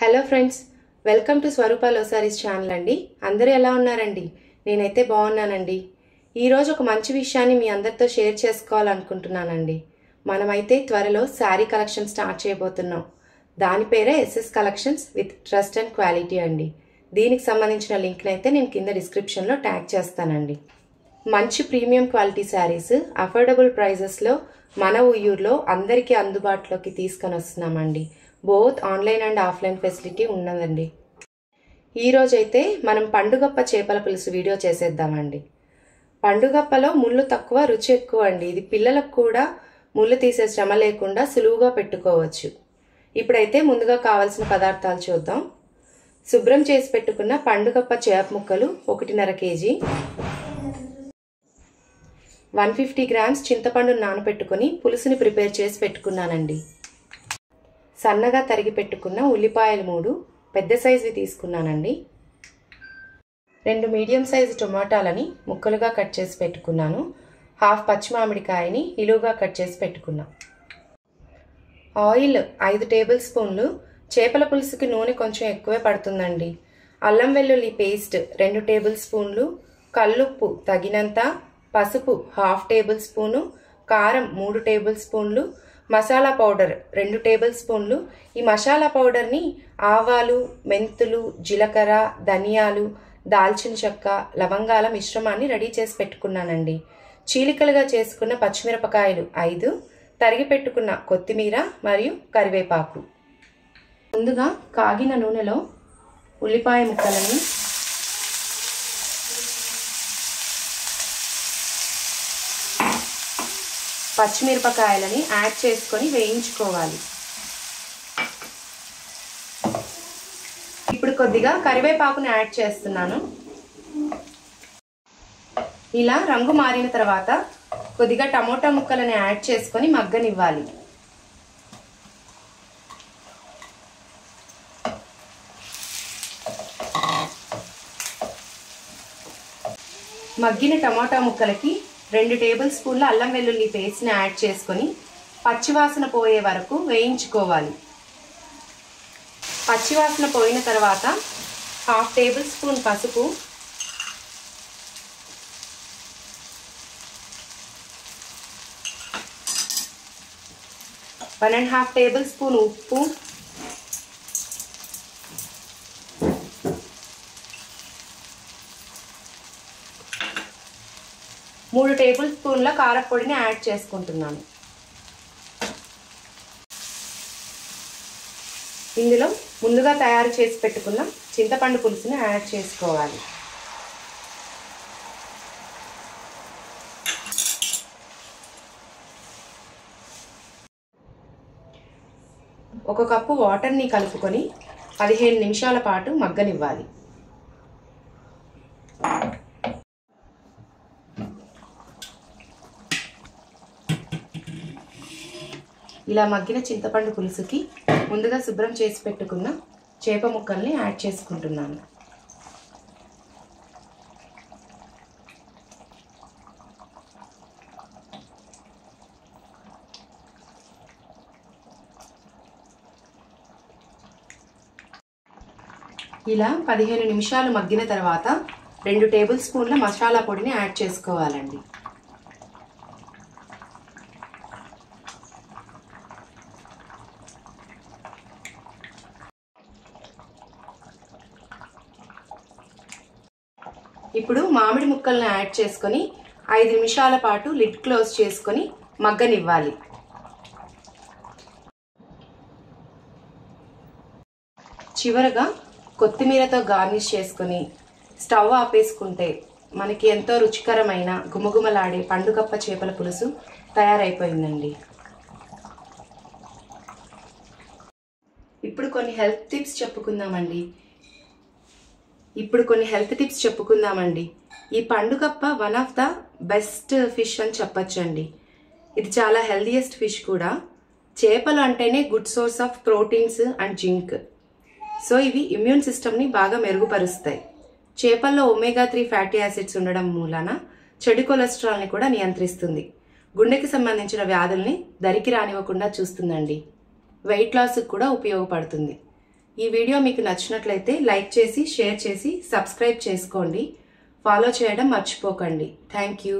Hello friends, welcome to Swaroopa లోసారీస్ channel అండి. అందరూ ఎలా ఉన్నారండి? నేనైతే బాగున్నానండి. ఈరోజు ఒక మంచి విషయాన్ని మీ అందరితో షేర్ చేసుకోవాలనుకుంటున్నానండి. మనమైతే త్వరలో శారీ కలెక్షన్ స్టార్ట్ చేయబోతున్నాం. దాని పేరే SS collections with trust and quality అండి. దీనికి సంబంధించిన లింక్ని అయితే నేను కింద డిస్క్రిప్షన్లో ట్యాగ్ చేస్తానండి. మంచి ప్రీమియం క్వాలిటీ శారీస్ అఫోర్డబుల్ ప్రైజెస్లో మన ఊయూర్లో అందరికీ అందుబాటులోకి తీసుకొని వస్తున్నామండి. Both online and offline facility ఉన్నదండి. ఈరోజైతే మనం పండుగప్ప చేపల పులుసు వీడియో చేసేద్దామండి. పండుగప్పలో ముళ్ళు తక్కువ, రుచి ఎక్కువ అండి. ఇది పిల్లలకు కూడా ముళ్ళు తీసే శ్రమ లేకుండా సులువుగా పెట్టుకోవచ్చు. ఇప్పుడైతే ముందుగా కావాల్సిన పదార్థాలు చూద్దాం. శుభ్రం చేసి పెట్టుకున్న పండుగప్ప చేప ముక్కలు 1.5 kg, 150 grams చింతపండు నానబెట్టుకుని పులుసుని ప్రిపేర్ చేసి పెట్టుకున్నానండి. సన్నగా తరిగి పెట్టుకున్న ఉల్లిపాయలు 3 పెద్ద సైజువి తీసుకున్నానండి. 2 మీడియం సైజు టొమాటాలని ముక్కలుగా కట్ చేసి పెట్టుకున్నాను. 1/2 పచ్చిమామిడికాయని నిలువుగా కట్ చేసి పెట్టుకున్నా. ఆయిల్ 5 టేబుల్ స్పూన్లు. చేపల పులుసుకి నూనె కొంచెం ఎక్కువే పడుతుందండి. అల్లం వెల్లుల్లి పేస్ట్ 2 టేబుల్ స్పూన్లు, కల్లుప్పు తగినంత, పసుపు 1/2 టేబుల్ స్పూను, కారం 3 టేబుల్ స్పూన్లు, మసాలా పౌడర్ 2 టేబుల్ స్పూన్లు. ఈ మసాలా పౌడర్ని ఆవాలు, మెంతులు, జీలకర్ర, ధనియాలు, దాల్చిన చెక్క, లవంగాల మిశ్రమాన్ని రెడీ చేసి పెట్టుకున్నానండి. చీలికలుగా చేసుకున్న పచ్చిమిరపకాయలు 5, తరిగి పెట్టుకున్న కొత్తిమీర మరియు కరివేపాకు. ముందుగా కాగిన నూనెలో ఉల్లిపాయ ముక్కలని, పచ్చిమిరపకాయలని యాడ్ చేసుకొని వేయించుకోవాలి. ఇప్పుడు కొద్దిగా కరివేపాకుని యాడ్ చేస్తున్నాను. ఇలా రంగు మారిన తర్వాత కొద్దిగా టమోటా ముక్కలను యాడ్ చేసుకొని మగ్గనివ్వాలి. మగ్గిన టమోటా ముక్కలకి 2 టేబుల్ స్పూన్ల అల్లం వెల్లుల్లి పేస్ట్ని యాడ్ చేసుకొని పచ్చివాసన పోయే వరకు వేయించుకోవాలి. పచ్చివాసన పోయిన తర్వాత 1/2 టేబుల్ స్పూన్ పసుపు, 1.5 టేబుల్ స్పూన్ ఉప్పు, 3 టేబుల్ స్పూన్ల కారపొడిని యాడ్ చేసుకుంటున్నాను. ఇందులో ముందుగా తయారు చేసి పెట్టుకున్న చింతపండు పులుసుని యాడ్ చేసుకోవాలి. ఒక కప్పు వాటర్ని కలుపుకొని 15 నిమిషాల పాటు మగ్గనివ్వాలి. ఇలా మగ్గిన చింతపండు పులుసుకి ముందుగా శుభ్రం చేసి పెట్టుకున్న చేప ముక్కల్ని యాడ్ చేసుకుంటున్నాను. ఇలా 15 నిమిషాలు మగ్గిన తర్వాత 2 టేబుల్ స్పూన్ల మసాలా పొడిని యాడ్ చేసుకోవాలండి. ఇప్పుడు మామిడి ముక్కలను యాడ్ చేసుకొని 5 నిమిషాల పాటు లిడ్ క్లోజ్ చేసుకొని మగ్గనివ్వాలి. చివరగా కొత్తిమీరతో గార్నిష్ చేసుకొని స్టవ్ ఆపేసుకుంటే మనకి ఎంతో రుచికరమైన గుమగుమలాడే పండుగప్ప చేపల పులుసు తయారైపోయిందండి. ఇప్పుడు కొన్ని హెల్త్ టిప్స్ చెప్పుకుందామండి. ఈ పండుగప్ప one of the best fish అని చెప్పచ్చండి. ఇది చాలా హెల్దియెస్ట్ ఫిష్ కూడా. చేపలు అంటేనే good source of proteins and zinc. So ఇవి ఇమ్యూన్ సిస్టమ్ని బాగా మెరుగుపరుస్తాయి. చేపల్లో ఒమేగా 3 ఫ్యాటీ యాసిడ్స్ ఉండడం మూలాన చెడు కొలెస్ట్రాల్ని కూడా నియంత్రిస్తుంది. గుండెకి సంబంధించిన వ్యాధుల్ని దరికి రానివ్వకుండా చూస్తుందండి. వెయిట్ లాస్కి కూడా ఉపయోగపడుతుంది. ఈ వీడియో మీకు నచ్చినట్లయితే లైక్ చేసి షేర్ చేసి సబ్స్క్రైబ్ చేసుకోండి. ఫాలో చేయడం మర్చిపోకండి. Thank you.